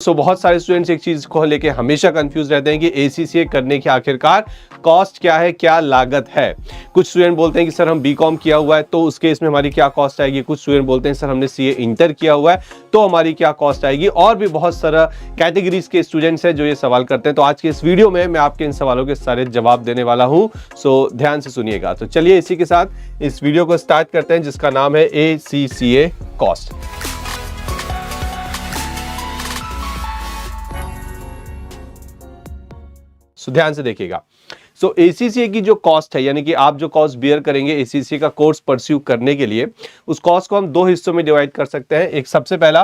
बहुत सारे स्टूडेंट्स एक चीज को लेके हमेशा कंफ्यूज रहते हैं कि एसीसीए करने की आखिरकार कॉस्ट क्या है, क्या लागत है। कुछ स्टूडेंट बोलते हैं कि सर हम बीकॉम किया हुआ है तो उसके इसमें हमारी क्या कॉस्ट आएगी। कुछ स्टूडेंट बोलते हैं सर हमने सीए इंटर किया हुआ है तो हमारी क्या कॉस्ट आएगी। और भी बहुत सारा कैटेगरीज के स्टूडेंट्स हैं जो ये सवाल करते हैं। तो आज के इस वीडियो में मैं आपके इन सवालों के सारे जवाब देने वाला हूं, सो ध्यान से सुनिएगा। तो चलिए इसी के साथ इस वीडियो को स्टार्ट करते हैं जिसका नाम है एसीसीए कॉस्ट। ध्यान से देखिएगा। सो एसीसीए की जो कॉस्ट है, यानी कि आप जो कॉस्ट बियर करेंगे एसीसीए का कोर्स परस्यू करने के लिए, उस कॉस्ट को हम दो हिस्सों में डिवाइड कर सकते हैं। एक सबसे पहला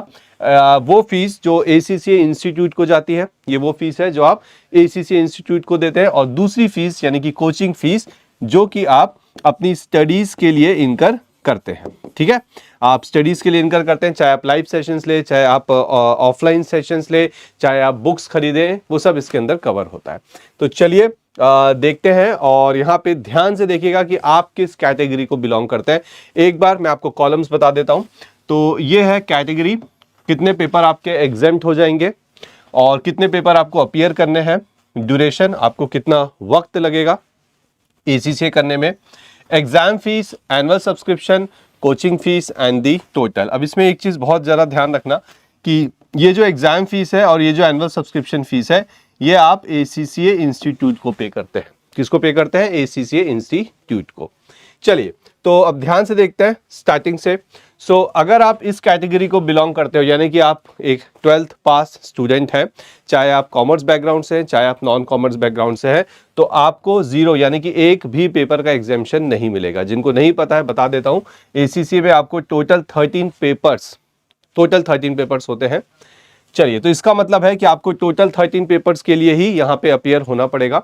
वो फीस जो एसीसीए इंस्टीट्यूट को जाती है, ये वो फीस है जो आप एसीसीए इंस्टीट्यूट को देते हैं। और दूसरी फीस यानी कि कोचिंग फीस जो कि आप अपनी स्टडीज के लिए इनकर करते हैं। ठीक है, आप स्टडीज के लिए इनकर करते हैं, चाहे आप लाइव सेशंस ले, चाहे आप ऑफलाइन सेशंस ले, चाहे आप बुक्स खरीदें, वो सब इसके अंदर कवर होता है। तो चलिए देखते हैं और यहाँ पे ध्यान से देखिएगा कि आप किस कैटेगरी को बिलोंग करते हैं। एक बार मैं आपको कॉलम्स बता देता हूँ। तो ये है कैटेगरी, कितने पेपर आपके एग्जेम्प्ट हो जाएंगे और कितने पेपर आपको अपीयर करने हैं, ड्यूरेशन आपको कितना वक्त लगेगा एसीसीए करने में, exam fees, annual subscription, coaching fees and the total. अब इसमें एक चीज़ बहुत ज़्यादा ध्यान रखना कि ये जो एग्जाम फीस है और ये जो एनुअल सब्सक्रिप्शन फीस है, ये आप एसीसीए इंस्टीट्यूट को पे करते हैं। किसको पे करते हैं? एसीसीए इंस्टीट्यूट को। चलिए तो अब ध्यान से देखते हैं स्टार्टिंग से। सो अगर आप इस कैटेगरी को बिलोंग करते हो, यानी कि आप एक 12th पास स्टूडेंट हैं, चाहे आप कॉमर्स बैकग्राउंड से हैं, चाहे आप नॉन कॉमर्स बैकग्राउंड से हैं, तो आपको जीरो यानी कि एक भी पेपर का एग्जामिशन नहीं मिलेगा। जिनको नहीं पता है बता देता हूं, एसीसीए में आपको टोटल 13 पेपर्स होते हैं। चलिए तो इसका मतलब है कि आपको टोटल 13 पेपर्स के लिए ही यहाँ पे अपीयर होना पड़ेगा।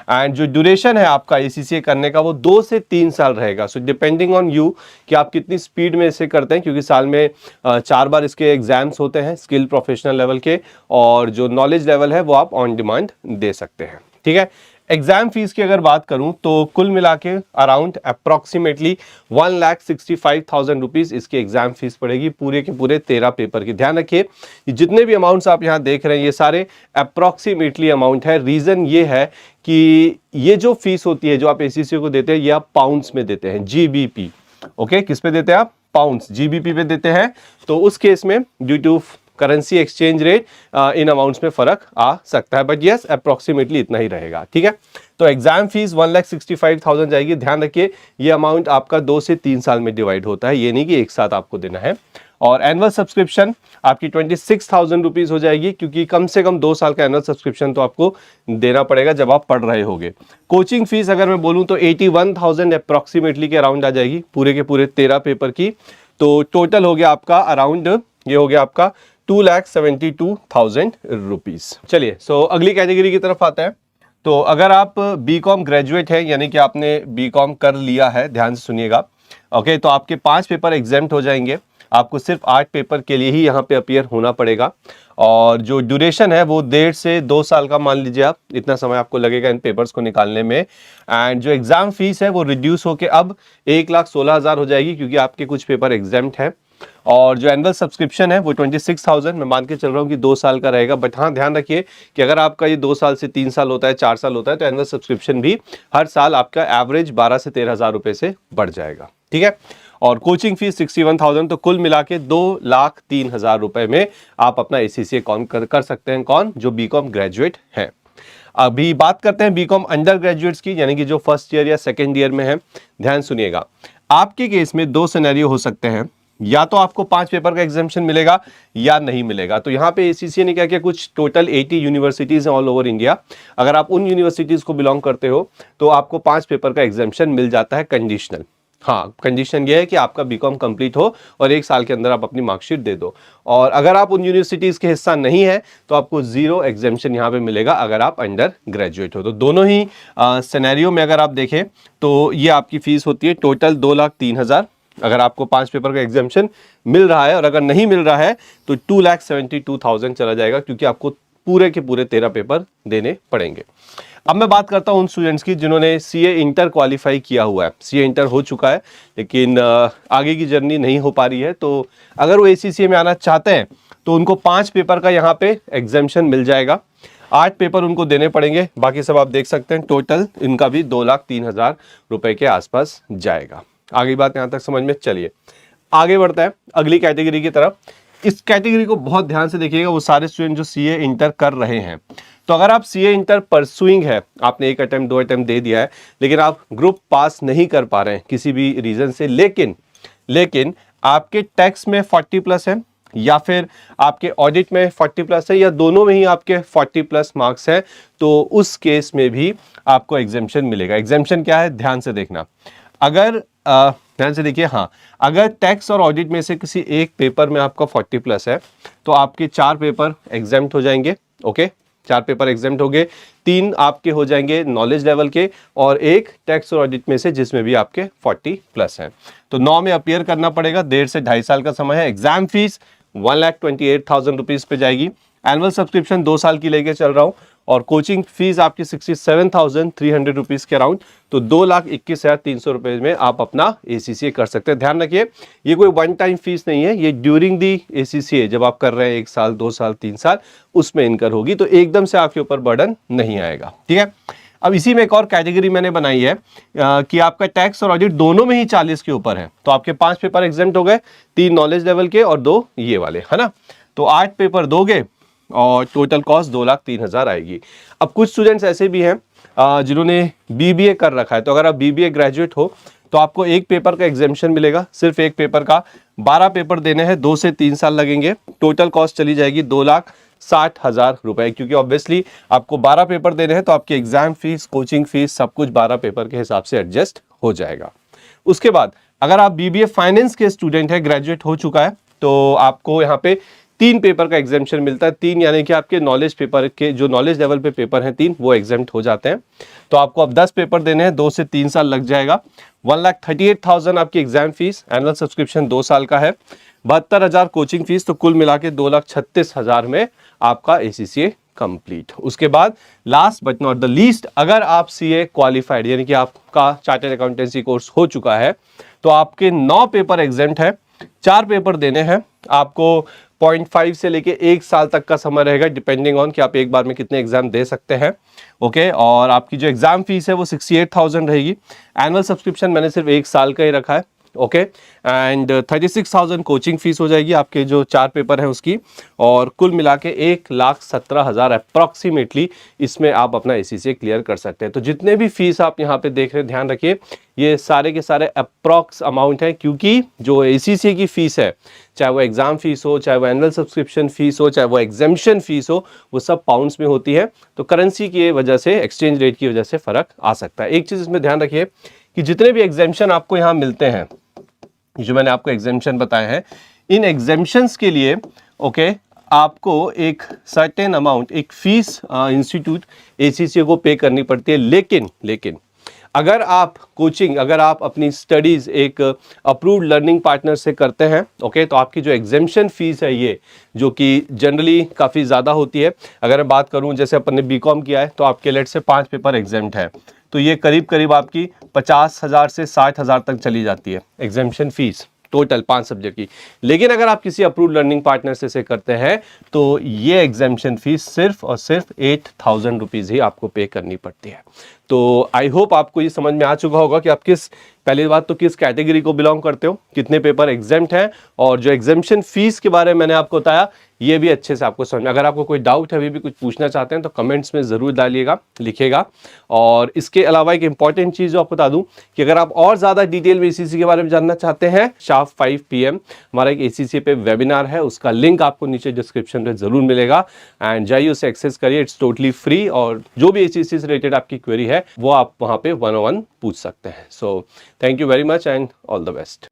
एंड जो ड्यूरेशन है आपका एसीसीए करने का वो 2 से 3 साल रहेगा। सो डिपेंडिंग ऑन यू कि आप कितनी स्पीड में इसे करते हैं, क्योंकि साल में 4 बार इसके एग्जाम्स होते हैं स्किल प्रोफेशनल लेवल के, और जो नॉलेज लेवल है वो आप ऑन डिमांड दे सकते हैं। ठीक है, एग्जाम फीस की अगर बात करूं तो कुल मिला के अराउंड अप्रॉक्सीमेटली 1,65,000 रुपीज इसकी एग्जाम फीस पड़ेगी पूरे के पूरे 13 पेपर की। ध्यान रखिए जितने भी अमाउंट्स आप यहां देख रहे हैं ये सारे अप्रॉक्सीमेटली अमाउंट है। रीजन ये है कि ये जो फीस होती है जो आप एसीसीए को देते हैं ये आप पाउंड्स में देते हैं, जीबीपी। ओके, किस पे देते हैं आप? पाउंड्स, जीबीपी पे देते हैं। तो उस केस में due to currency exchange rate इन अमाउंट्स में फर्क आ सकता है, बट यस अप्रॉक्सीमेटली इतना ही रहेगा। ठीक है, तो एग्जाम फीस 1,65,000 जाएगी। ध्यान रखिए ये अमाउंट आपका 2 से 3 साल में डिवाइड होता है, ये नहीं कि एक साथ आपको देना है। और एनुअल सब्सक्रिप्शन आपकी 26,000 रुपीज हो जाएगी, क्योंकि कम से कम 2 साल का एनुअल सब्सक्रिप्शन तो आपको देना पड़ेगा जब आप पढ़ रहे होगे। कोचिंग फीस अगर मैं बोलूं तो 81,000 अप्रॉक्सीमेटली के अराउंड आ जाएगी पूरे के पूरे 13 पेपर की। तो टोटल हो गया आपका अराउंड, ये हो गया आपका 2,72,000 रुपीज। चलिए सो अगली कैटेगरी की तरफ आते हैं। तो अगर आप बीकॉम ग्रेजुएट हैं, यानी कि आपने बीकॉम कर लिया है, ध्यान से सुनिएगा। ओके, तो आपके 5 पेपर एग्जाम्प्ट हो जाएंगे। आपको सिर्फ 8 पेपर के लिए ही यहाँ पे अपीयर होना पड़ेगा। और जो ड्यूरेशन है वो 1.5 से 2 साल का मान लीजिए आप, इतना समय आपको लगेगा इन पेपर्स को निकालने में। एंड जो एग्जाम फीस है वो रिड्यूस होकर अब 1,16,000 हो जाएगी, क्योंकि आपके कुछ पेपर एग्जाम्प्ट हैं। और जो एनुअल सब्सक्रिप्शन है वो 26,000 मैं मान के चल रहा हूँ कि 2 साल का रहेगा। बट हाँ ध्यान रखिए कि अगर आपका ये 2 साल से 3 साल होता है, 4 साल होता है, तो एनुअल सब्सक्रिप्शन भी हर साल आपका एवरेज 12 से 13,000 रुपए से बढ़ जाएगा। ठीक है, और कोचिंग फीस 61,000, तो कुल मिला के 2,03,000 रुपए में आप अपना एसीसीए कर सकते हैं। कौन? जो बीकॉम ग्रेजुएट है। अभी बात करते हैं बीकॉम अंडर ग्रेजुएट्स की, यानी कि जो फर्स्ट ईयर या सेकेंड ईयर में है। ध्यान सुनिएगा, आपके केस में 2 सिनेरियो हो सकते हैं, या तो आपको 5 पेपर का एग्जामिशन मिलेगा या नहीं मिलेगा। तो यहाँ पे एसीसीए ने क्या किया, कुछ टोटल 80 यूनिवर्सिटीज हैं ऑल ओवर इंडिया। अगर आप उन यूनिवर्सिटीज को बिलोंग करते हो तो आपको 5 पेपर का एग्जामिशन मिल जाता है कंडीशनल। हाँ, कंडीशन ये है कि आपका बीकॉम कंप्लीट हो और 1 साल के अंदर आप अपनी मार्कशीट दे दो। और अगर आप उन यूनिवर्सिटीज के हिस्सा नहीं है तो आपको 0 एग्जामिशन यहाँ पे मिलेगा अगर आप अंडर ग्रेजुएट हो। तो दोनों ही सिनेरियो में अगर आप देखें तो ये आपकी फीस होती है टोटल 2,03,000 अगर आपको 5 पेपर का एग्जामिशन मिल रहा है, और अगर नहीं मिल रहा है तो 2,72,000 चला जाएगा, क्योंकि आपको पूरे के पूरे 13 पेपर देने पड़ेंगे। अब मैं बात करता हूं उन स्टूडेंट्स की जिन्होंने सीए इंटर क्वालिफाई किया हुआ है, सीए इंटर हो चुका है लेकिन आगे की जर्नी नहीं हो पा रही है। तो अगर वो एसीसीए में आना चाहते हैं तो उनको 5 पेपर का यहाँ पे एग्जाम्शन मिल जाएगा। 8 पेपर उनको देने पड़ेंगे, बाकी सब आप देख सकते हैं। टोटल इनका भी 2,03,000 रुपए के आसपास जाएगा। आगे बात यहाँ तक समझ में। चलिए आगे बढ़ता है अगली कैटेगरी की तरफ। इस कैटेगरी को बहुत ध्यान से देखिएगा, वो सारे स्टूडेंट जो सीए इंटर कर रहे हैं। तो अगर आप सीए इंटर परसुइंग है, आपने 1 अटेम्प्ट 2 अटेम्प्ट दे दिया है, लेकिन आप ग्रुप पास नहीं कर पा रहे हैं किसी भी रीजन से, लेकिन आपके टैक्स में 40 प्लस है या फिर आपके ऑडिट में 40 प्लस है या दोनों में ही आपके 40 प्लस मार्क्स है, तो उस केस में भी आपको एग्जेम्पशन मिलेगा। एग्जेम्पशन क्या है, ध्यान से देखना। अगर ध्यान से देखिए, हाँ, अगर टैक्स और ऑडिट में से किसी एक पेपर में आपका 40 प्लस है तो आपके 4 पेपर एग्जेम्प्ट हो जाएंगे। ओके, 4 पेपर एग्जेम्प्ट हो गए, 3 आपके हो जाएंगे नॉलेज लेवल के और 1 टैक्स और ऑडिट में से जिसमें भी आपके 40 प्लस हैं। तो 9 में अपीयर करना पड़ेगा। 1.5 से 2.5 साल का समय है। एग्जाम फीस 1,28,000 रुपीज़ पे जाएगी। एनुअल सब्सक्रिप्शन 2 साल की लेके चल रहा हूँ और कोचिंग फीस आपकी 67,300 रुपीज़ के अराउंड, तो 2,21,300 रुपये में आप अपना ACCA कर सकते हैं। ध्यान रखिए, ये कोई वन टाइम फीस नहीं है, ये ड्यूरिंग दी ACCA जब आप कर रहे हैं 1 साल 2 साल 3 साल उसमें इनकर होगी, तो एकदम से आपके ऊपर बर्डन नहीं आएगा। ठीक है, अब इसी में एक और कैटेगरी मैंने बनाई है कि आपका टैक्स और ऑडिट दोनों में ही 40 के ऊपर है, तो आपके 5 पेपर एग्जेम्प्ट हो गए, 3 नॉलेज लेवल के और 2 ये वाले, है ना। तो 8 पेपर दोगे और टोटल कॉस्ट 2,03,000 आएगी। अब कुछ स्टूडेंट्स ऐसे भी हैं जिन्होंने BBA कर रखा है, तो अगर आप BBA ग्रेजुएट हो तो आपको 1 पेपर का एग्जेम्पशन मिलेगा, सिर्फ 1 पेपर का। 12 पेपर देने हैं, 2 से 3 साल लगेंगे। टोटल कॉस्ट चली जाएगी 2,60,000 रुपए, क्योंकि ऑब्वियसली आपको 12 पेपर देने हैं तो आपकी एग्जाम फीस, कोचिंग फीस सब कुछ 12 पेपर के हिसाब से एडजस्ट हो जाएगा। उसके बाद अगर आप BBA फाइनेंस के स्टूडेंट है, ग्रेजुएट हो चुका है, तो आपको यहाँ पे 3 पेपर का एग्जेम्पशन मिलता है। 3 यानी कि आपके नॉलेज पेपर के जो नॉलेज लेवल पे पेपर हैं 3, वो एग्जेम्प्ट हो जाते हैं। तो आपको अब 10 पेपर देने हैं, 2 से 3 साल लग जाएगा। 1,38,000 आपकी एग्जाम फीस, एनुअल सब्सक्रिप्शन 2 साल का है, 72,000 कोचिंग फीस, तो कुल मिला के 2,36,000 में आपका ACCA कंप्लीट। उसके बाद last but not the least, अगर आप CA क्वालिफाइड यानी कि आपका चार्टर्ड अकाउंटेंसी कोर्स हो चुका है, तो आपके 9 पेपर एग्जेम्प्ट है, 4 पेपर देने हैं। आपको 0.5 से लेके 1 साल तक का समय रहेगा, डिपेंडिंग ऑन कि आप एक बार में कितने एग्जाम दे सकते हैं। ओके, और आपकी जो एग्जाम फीस है वो 68,000 रहेगी। एनुअल सब्सक्रिप्शन मैंने सिर्फ 1 साल का ही रखा है। ओके, एंड 36,000 कोचिंग फीस हो जाएगी आपके जो 4 पेपर हैं उसकी, और कुल मिला के 1,17,000 अप्रॉक्सीमेटली इसमें आप अपना ACCA क्लियर कर सकते हैं। तो जितने भी फीस आप यहाँ पे देख रहे हैं, ध्यान रखिए ये सारे के सारे अप्रॉक्स अमाउंट है, क्योंकि जो ACCA की फीस है, चाहे वो एग्जाम फीस हो, चाहे वो एनुअल सब्सक्रिप्शन फीस हो, चाहे वो एग्जेम्पशन फीस हो, वो सब पाउंड्स में होती है। तो करेंसी की वजह से, एक्सचेंज रेट की वजह से फर्क आ सकता है। एक चीज़ इसमें ध्यान रखिए कि जितने भी एग्जेम्पशन आपको यहाँ मिलते हैं, जो मैंने आपको एग्जेम्पशन बताए हैं, इन एग्जेम्पशंस के लिए आपको एक सर्टेन अमाउंट, एक फीस इंस्टीट्यूट ACCA को पे करनी पड़ती है। लेकिन अगर आप कोचिंग, अगर आप अपनी स्टडीज़ एक अप्रूव्ड लर्निंग पार्टनर से करते हैं, तो आपकी जो एग्जेम्पशन फीस है ये, जो कि जनरली काफ़ी ज़्यादा होती है। अगर मैं बात करूं, जैसे अपन ने BCom किया है तो आपके लेट से 5 पेपर एग्जेम्प्ट है, तो ये करीब आपकी 50,000 से 60,000 तक चली जाती है एग्जेम्पशन फीस टोटल 5 सब्जेक्ट की। लेकिन अगर आप किसी अप्रूव्ड लर्निंग पार्टनर से करते हैं तो ये एग्जेम्पशन फीस सिर्फ और सिर्फ 8,000 रुपीज़ ही आपको पे करनी पड़ती है। तो आई होप आपको ये समझ में आ चुका होगा कि आप पहली बात तो किस कैटेगरी को बिलोंग करते हो, कितने पेपर एग्जेम्प्ट हैं, और जो एग्जेम्पशन फीस के बारे में मैंने आपको बताया ये भी अच्छे से आपको समझ में। अगर आपको कोई डाउट है, अभी भी कुछ पूछना चाहते हैं, तो कमेंट्स में ज़रूर डालिएगा, लिखिएगा। और इसके अलावा एक इंपॉर्टेंट चीज़ जो आपको बता दूं कि अगर आप और ज़्यादा डिटेल में ACCA के बारे में जानना चाहते हैं, शार्प 5 PM हमारा एक ACCA पे वेबिनार है, उसका लिंक आपको नीचे डिस्क्रिप्शन में ज़रूर मिलेगा, एंड जाइए उसे एक्सेस करिए, इट्स टोटली फ्री। और जो भी ACCA से रिलेटेड आपकी क्वेरी है वो आप वहाँ पे 1-on-1 पूछ सकते हैं। So thank you very much and all the best.